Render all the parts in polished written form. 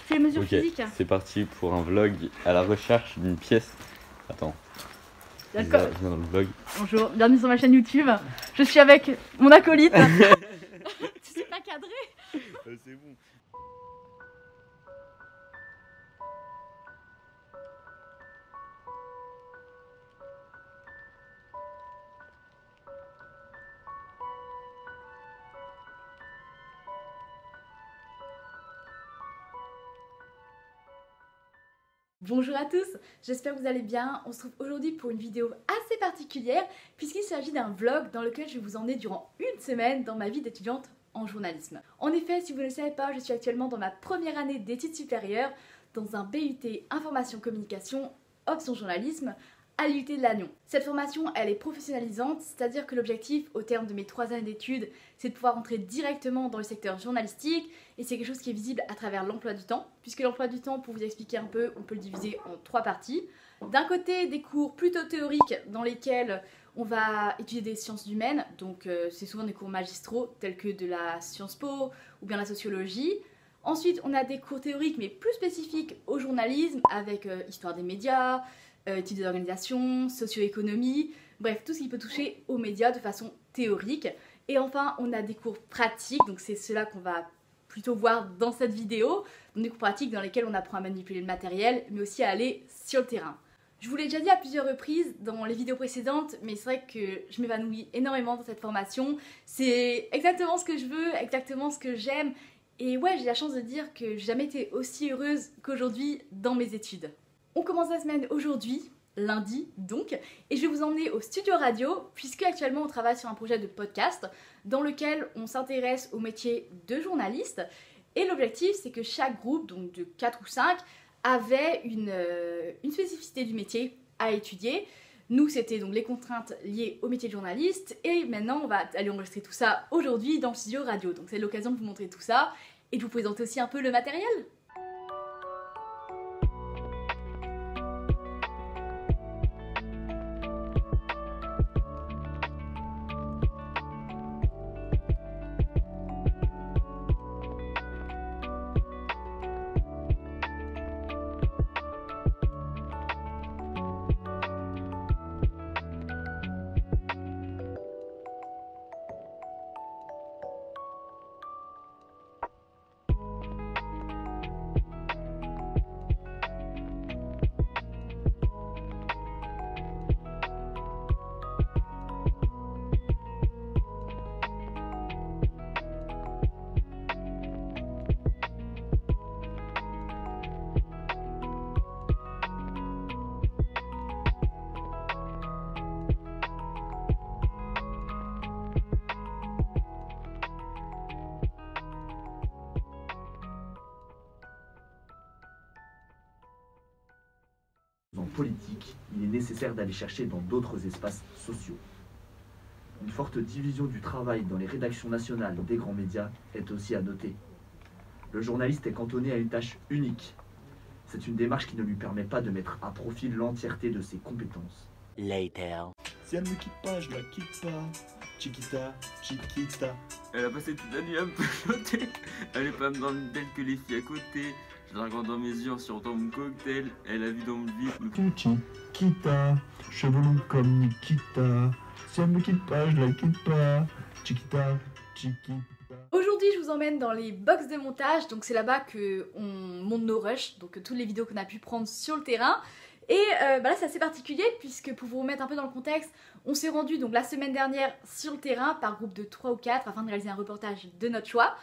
C'est les mesures Ok, physiques. c'est parti pour un vlog à la recherche d'une pièce. Attends, D'accord. viens dans le vlog. Bonjour, bienvenue sur ma chaîne YouTube. Je suis avec mon acolyte. Tu sais pas cadrer. C'est bon. Bonjour à tous, j'espère que vous allez bien. On se trouve aujourd'hui pour une vidéo assez particulière puisqu'il s'agit d'un vlog dans lequel je vais vous emmener durant une semaine dans ma vie d'étudiante en journalisme. En effet, si vous ne le savez pas, je suis actuellement dans ma première année d'études supérieures dans un BUT Information Communication option journalisme à l'UT de Lannion. Cette formation, elle est professionnalisante, c'est-à-dire que l'objectif au terme de mes 3 années d'études, c'est de pouvoir entrer directement dans le secteur journalistique et c'est quelque chose qui est visible à travers l'emploi du temps, puisque l'emploi du temps, pour vous expliquer un peu, on peut le diviser en 3 parties. D'un côté, des cours plutôt théoriques dans lesquels on va étudier des sciences humaines, donc c'est souvent des cours magistraux tels que de la Sciences Po ou bien la sociologie. Ensuite, on a des cours théoriques mais plus spécifiques au journalisme avec histoire des médias, type des organisations, socio-économie, bref, tout ce qui peut toucher aux médias de façon théorique. Et enfin, on a des cours pratiques, donc c'est cela qu'on va plutôt voir dans cette vidéo, donc des cours pratiques dans lesquels on apprend à manipuler le matériel, mais aussi à aller sur le terrain. Je vous l'ai déjà dit à plusieurs reprises dans les vidéos précédentes, mais c'est vrai que je m'évanouis énormément dans cette formation. C'est exactement ce que je veux, exactement ce que j'aime, et ouais, j'ai la chance de dire que j'ai jamais été aussi heureuse qu'aujourd'hui dans mes études. On commence la semaine aujourd'hui, lundi donc, et je vais vous emmener au studio radio puisque actuellement on travaille sur un projet de podcast dans lequel on s'intéresse au métier de journaliste et l'objectif c'est que chaque groupe, donc de 4 ou 5, avait une spécificité du métier à étudier. Nous c'était donc les contraintes liées au métier de journaliste et maintenant on va aller enregistrer tout ça aujourd'hui dans le studio radio. Donc c'est l'occasion de vous montrer tout ça et de vous présenter aussi un peu le matériel. En politique, il est nécessaire d'aller chercher dans d'autres espaces sociaux. Une forte division du travail dans les rédactions nationales des grands médias est aussi à noter. Le journaliste est cantonné à une tâche unique. C'est une démarche qui ne lui permet pas de mettre à profit l'entièreté de ses compétences. Later. Si elle me quitte pas, je la quitte pas. Chiquita, chiquita. Elle a passé toute la nuit à me peloter. Elle est pas dans le tel que les filles à côté. Je la regarde dans mes yeux en surtout mon cocktail. Elle a vu dans le vide. Chiquita, cheveux longs comme Nikita. Si elle me quitte pas, je la quitte pas. Chiquita, chiquita. Aujourd'hui, je vous emmène dans les box de montage, donc c'est là-bas qu'on monte nos rushs, donc toutes les vidéos qu'on a pu prendre sur le terrain. Et là, c'est assez particulier puisque pour vous remettre un peu dans le contexte, on s'est rendu donc la semaine dernière sur le terrain par groupe de 3 ou 4 afin de réaliser un reportage de notre choix.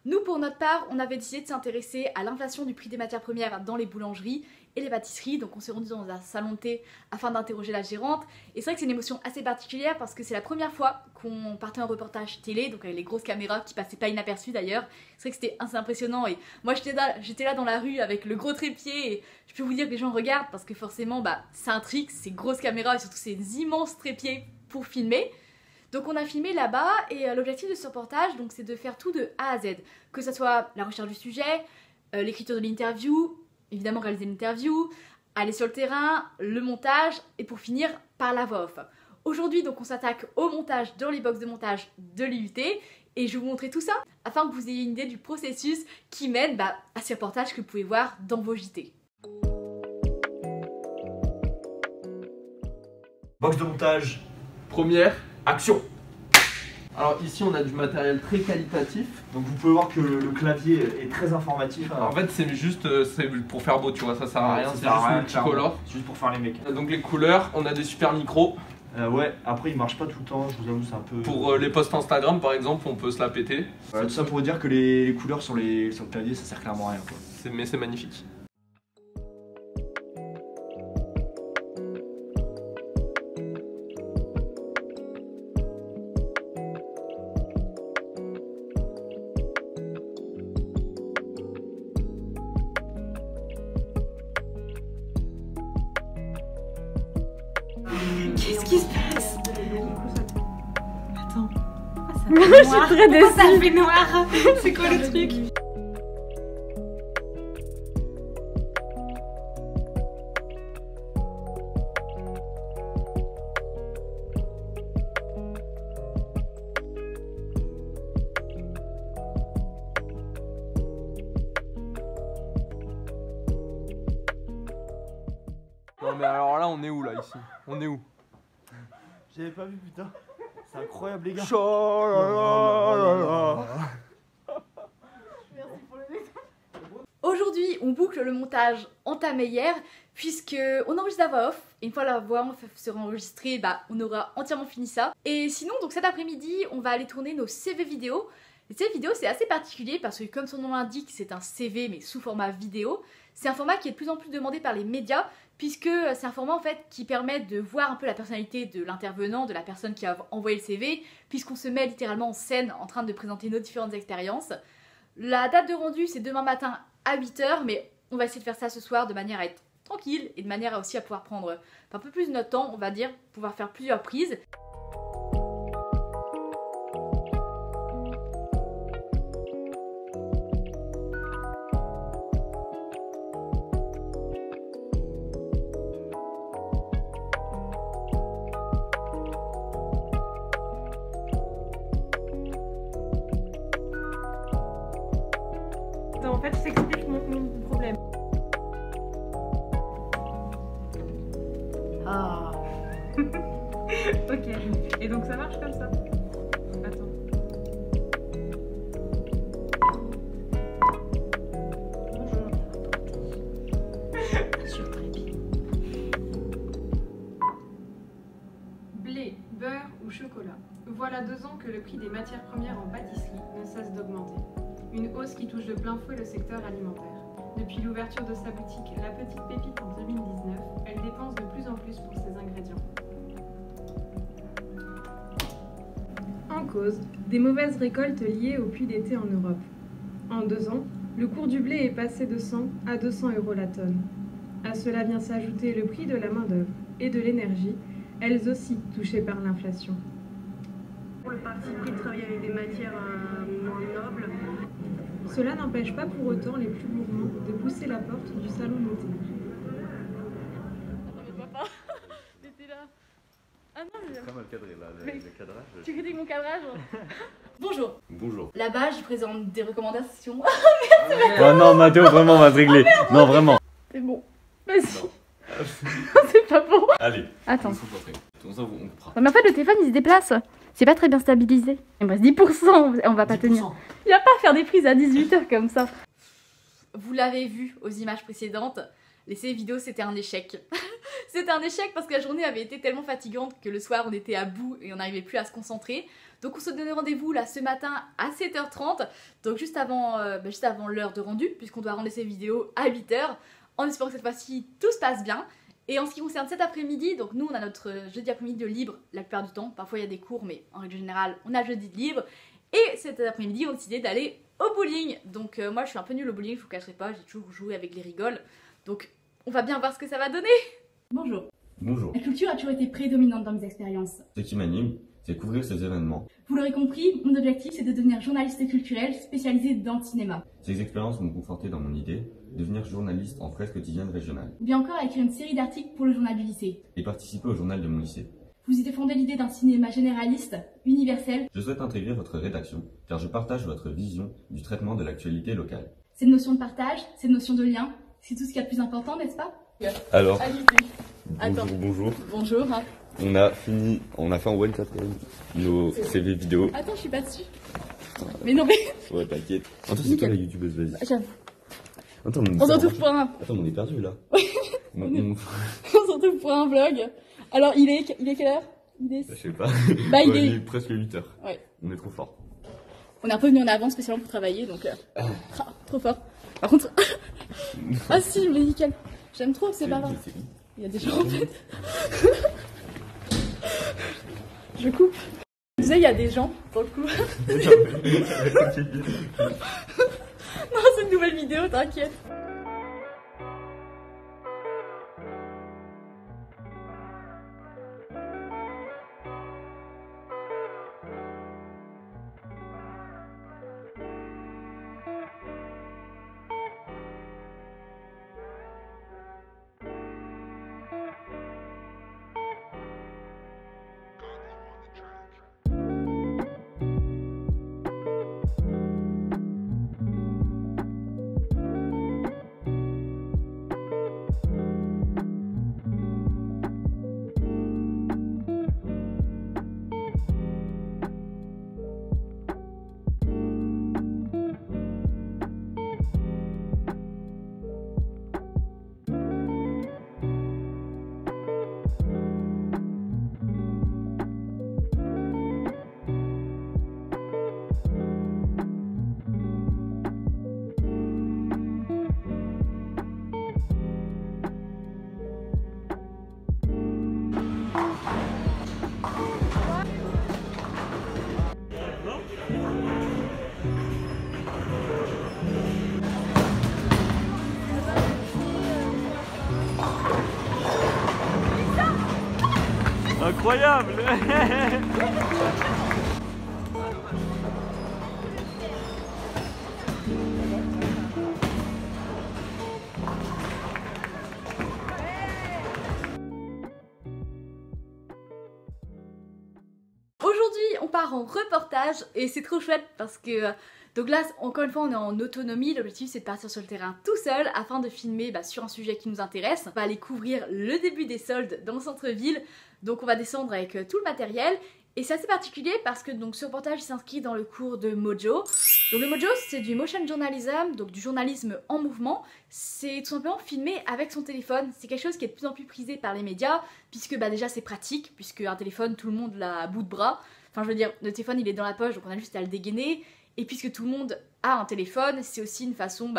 Nous, pour notre part, on avait décidé de s'intéresser à l'inflation du prix des matières premières dans les boulangeries et les pâtisseries. Donc on s'est rendu dans un salon de thé afin d'interroger la gérante. Et c'est vrai que c'est une émotion assez particulière parce que c'est la première fois qu'on partait en reportage télé, donc avec les grosses caméras qui passaient pas inaperçues d'ailleurs. C'est vrai que c'était assez impressionnant et moi j'étais là dans la rue avec le gros trépied et je peux vous dire que les gens regardent parce que forcément c'est un trick, ces grosses caméras et surtout ces immenses trépieds pour filmer. Donc on a filmé là-bas et l'objectif de ce reportage c'est de faire tout de A à Z, que ce soit la recherche du sujet, l'écriture de l'interview, évidemment réaliser l'interview, aller sur le terrain, le montage et pour finir par la voix off. Aujourd'hui donc on s'attaque au montage dans les box de montage de l'IUT Et je vais vous montrer tout ça afin que vous ayez une idée du processus qui mène à ces reportages que vous pouvez voir dans vos JT. Box de montage, première, action. Alors ici on a du matériel très qualitatif. Donc vous pouvez voir que le clavier est très informatif. En fait c'est juste c'est pour faire beau, tu vois, ça sert à rien, Ça c'est sert à juste rien, multicolore. C'est juste pour faire les mecs. Donc les couleurs, on a des super micros. Ouais, après il marche pas tout le temps, je vous avoue, c'est un peu... Pour les posts Instagram par exemple, on peut se la péter. Voilà, tout ça pour dire que les couleurs sur le clavier, ça sert clairement à rien, quoi. Mais c'est magnifique. Qu'est-ce qui se passe? Attends. Je suis très déçue. Ça fait noir. C'est quoi le truc? Non mais alors là on est où là ici? On est où? J'avais pas vu, putain. C'est incroyable, les gars. Aujourd'hui, on boucle le montage entamé hier, puisque on enregistre la voix off, et une fois la voix off sera enregistrée, on aura entièrement fini ça. Et sinon, donc cet après-midi, on va aller tourner nos CV vidéo. Les CV vidéo, c'est assez particulier, parce que comme son nom l'indique, c'est un CV, mais sous format vidéo. C'est un format qui est de plus en plus demandé par les médias, puisque c'est un format en fait qui permet de voir un peu la personnalité de l'intervenant, de la personne qui a envoyé le CV, puisqu'on se met littéralement en scène en train de présenter nos différentes expériences. La date de rendu, c'est demain matin à 8 h, mais on va essayer de faire ça ce soir de manière à être tranquille et de manière à aussi à pouvoir prendre un peu plus de notre temps, on va dire, pouvoir faire plusieurs prises. En fait, je t'explique mon problème. Ah. Ok. Et donc ça marche comme ça. Attends. Bonjour. Sur trépied. Blé, beurre ou chocolat. Voilà 2 ans que le prix des matières premières en pâtisserie ne cesse d'augmenter. Une hausse qui touche de plein fouet le secteur alimentaire. Depuis l'ouverture de sa boutique La Petite Pépite en 2019, elle dépense de plus en plus pour ses ingrédients. En cause, des mauvaises récoltes liées au pluie d'été en Europe. En 2 ans, le cours du blé est passé de 100 à 200 € la tonne. À cela vient s'ajouter le prix de la main-d'œuvre et de l'énergie, elles aussi touchées par l'inflation. Le parti pris de travailler avec des matières moins nobles. Cela n'empêche pas pour autant les plus gourmands de pousser la porte du salon beauté. Attends, mais papa, t'étais là. Ah non, mais... Comment le cadrer là, Mais- le cadrage? Tu critiques mon cadrage? Bonjour. Bonjour. Là-bas, je présente des recommandations. Oh non, Mathéo, vraiment, on va se régler. Non, vraiment. C'est bon. Vas-y. C'est pas bon. Allez. Attends. Comme ça, on comprend. Mais en fait, le téléphone il se déplace. C'est pas très bien stabilisé. Il me reste 10%. On va pas tenir. Il va pas faire des prises à 18 h comme ça. Vous l'avez vu aux images précédentes. Les CV vidéos, c'était un échec. C'était un échec parce que la journée avait été tellement fatigante que le soir, on était à bout et on n'arrivait plus à se concentrer. Donc, on se donnait rendez-vous là ce matin à 7 h 30. Donc, juste avant l'heure de rendu, puisqu'on doit rendre les CV vidéos à 8 h. En espérant que cette fois-ci, tout se passe bien. Et en ce qui concerne cet après-midi, donc nous on a notre jeudi après-midi de libre la plupart du temps. Parfois il y a des cours, mais en règle générale on a le jeudi de libre. Et cet après-midi on a décidé d'aller au bowling. Donc moi je suis un peu nulle au bowling, je vous cacherai pas, j'ai toujours joué avec les rigoles. Donc on va bien voir ce que ça va donner. Bonjour. Bonjour. La culture a toujours été prédominante dans mes expériences. Ce qui m'anime, c'est couvrir ces événements. Vous l'aurez compris, mon objectif c'est de devenir journaliste culturel spécialisé dans le cinéma. Ces expériences m'ont conforté dans mon idée de devenir journaliste en presse quotidienne régionale Ou bien encore à écrire une série d'articles pour le journal du lycée. et participer au journal de mon lycée. Vous y défendez l'idée d'un cinéma généraliste, universel. Je souhaite intégrer votre rédaction, car je partage votre vision du traitement de l'actualité locale. Cette notion de partage, cette notion de lien, c'est tout ce qu'il y a de plus important, n'est-ce pas? Alors, Attends. bonjour. Bonjour. Hein. On a fait en one shot nos CV vidéo. Attends, je suis pas dessus. Mais non, mais... Ouais, t'inquiète. Attends, c'est toi la youtubeuse, vas-y. Attends, on se retrouve pour un... Attends, on est perdu là. On se retrouve pour un vlog. Alors, il est quelle heure? Je sais pas. Bah, il est presque 8h. Ouais. On est trop fort. On est un peu venu en avance spécialement pour travailler, donc... trop fort. Par contre... ah si, mais nickel. J'aime trop, c'est pas grave. Il y a des gens en fait. Je coupe. Tu disais, il y a des gens dans le couloir. Non, c'est une nouvelle vidéo, t'inquiète. Incroyable. Aujourd'hui, on part en reportage et c'est trop chouette parce que Douglas, encore une fois, on est en autonomie. L'objectif, c'est de partir sur le terrain tout seul afin de filmer sur un sujet qui nous intéresse. On va aller couvrir le début des soldes dans le centre-ville. Donc, on va descendre avec tout le matériel. Et c'est assez particulier parce que donc, ce reportage s'inscrit dans le cours de Mojo. Donc, le Mojo, c'est du motion journalism, donc du journalisme en mouvement. C'est tout simplement filmé avec son téléphone. C'est quelque chose qui est de plus en plus prisé par les médias puisque déjà, c'est pratique, puisque un téléphone, tout le monde l'a à bout de bras. Enfin, je veux dire, le téléphone, il est dans la poche, donc on a juste à le dégainer. Et puisque tout le monde a un téléphone, c'est aussi une façon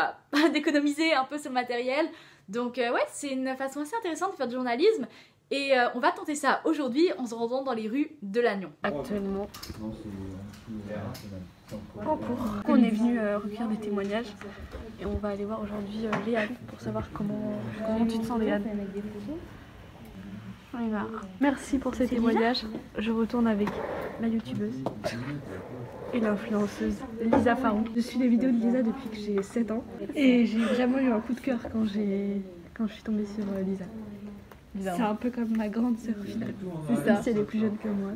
d'économiser un peu sur le matériel. Donc ouais, c'est une façon assez intéressante de faire du journalisme. Et on va tenter ça aujourd'hui en se rendant dans les rues de Lannion. Actuellement, en cours, on est venu recueillir des témoignages. Et on va aller voir aujourd'hui Léane pour savoir comment tu te sens, Léane. Merci pour ces témoignages. Je retourne avec la youtubeuse et l'influenceuse Lisa Faron. Je suis les vidéos de Lisa depuis que j'ai 7 ans et j'ai vraiment eu un coup de cœur quand je suis tombée sur Lisa. C'est un peu comme ma grande sœur au final. C'est ça. Si elle est plus jeune que moi.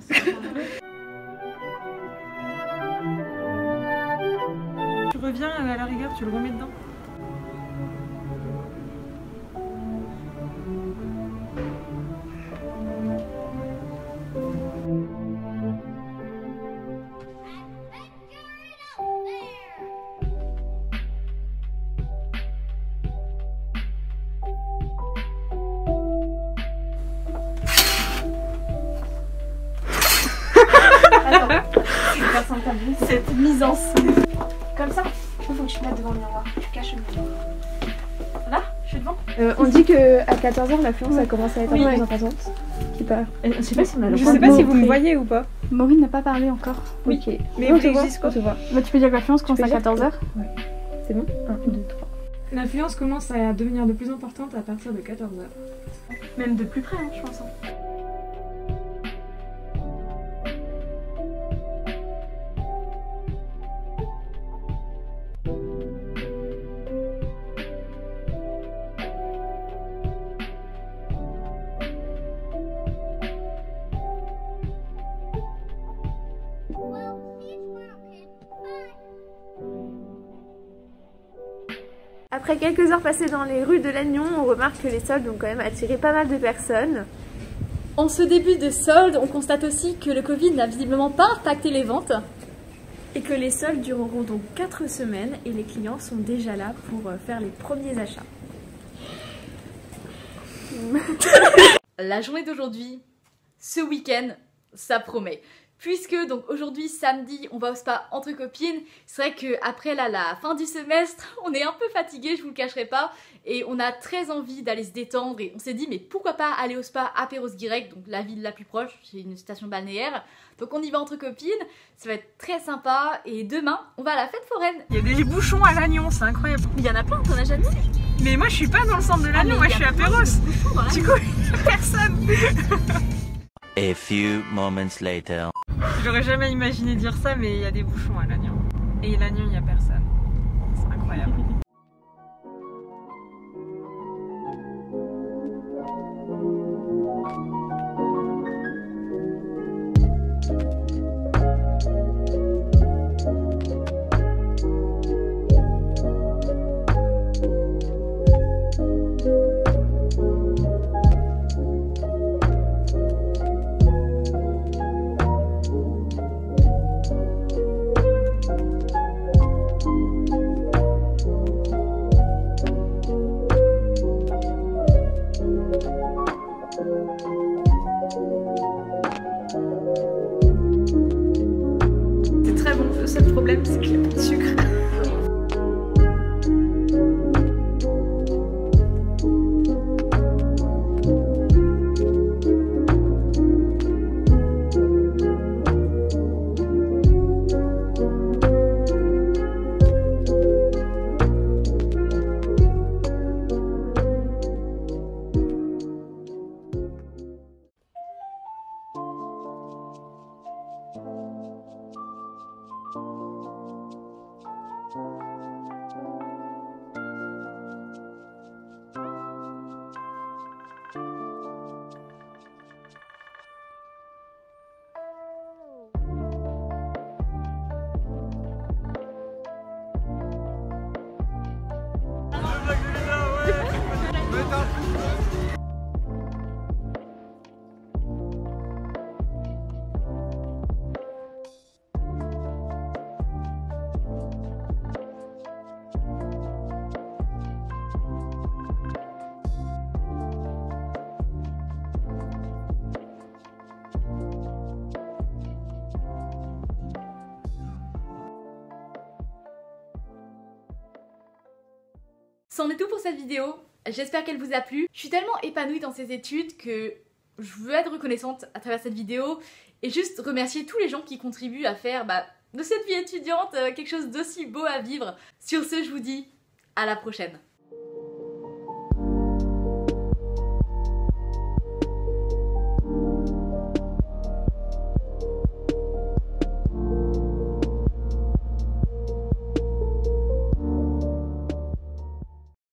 Tu reviens à la rigueur, tu le remets dedans. Cette mise en scène. Comme ça, il faut que je me mette devant le miroir. Je cache le miroir. Là, je suis devant. On dit qu'à 14h, l'affluence a commencé à être un peu plus importante. Je sais pas si on a le Je sais pas si vous me voyez ou pas. Maureen n'a pas parlé encore. Oui. Ok. Mais on te voit. Tu peux dire que l'affluence commence à 14h. Ouais. C'est bon 1, 2, 3. L'influence commence à devenir de plus importante à partir de 14h. Même de plus près, hein, je pense. Après quelques heures passées dans les rues de Lannion, on remarque que les soldes ont quand même attiré pas mal de personnes. En ce début de soldes, on constate aussi que le Covid n'a visiblement pas impacté les ventes. Et que les soldes dureront donc 4 semaines et les clients sont déjà là pour faire les premiers achats. La journée d'aujourd'hui, ce week-end, ça promet. Puisque donc aujourd'hui, samedi, on va au spa entre copines. C'est vrai qu'après la fin du semestre, on est un peu fatigué, je vous le cacherai pas. Et on a très envie d'aller se détendre. Et on s'est dit, mais pourquoi pas aller au spa à Perros-Guirec, donc la ville la plus proche, c'est une station balnéaire. Donc on y va entre copines, ça va être très sympa. Et demain, on va à la fête foraine. Il y a des bouchons à Lannion, c'est incroyable. Il y en a plein, t'en as jamais vu? Mais moi je suis pas dans le centre de Lannion, moi je suis à Perros. Du coup, il y a personne. A few moments later. J'aurais jamais imaginé dire ça, mais il y a des bouchons à Lannion. Et Lannion, il y a personne. C'est incroyable. C'est très bon, le seul problème c'est qu'il y a plus de sucre. C'en est tout pour cette vidéo, j'espère qu'elle vous a plu. Je suis tellement épanouie dans ces études que je veux être reconnaissante à travers cette vidéo et juste remercier tous les gens qui contribuent à faire de cette vie étudiante quelque chose d'aussi beau à vivre. Sur ce, je vous dis à la prochaine.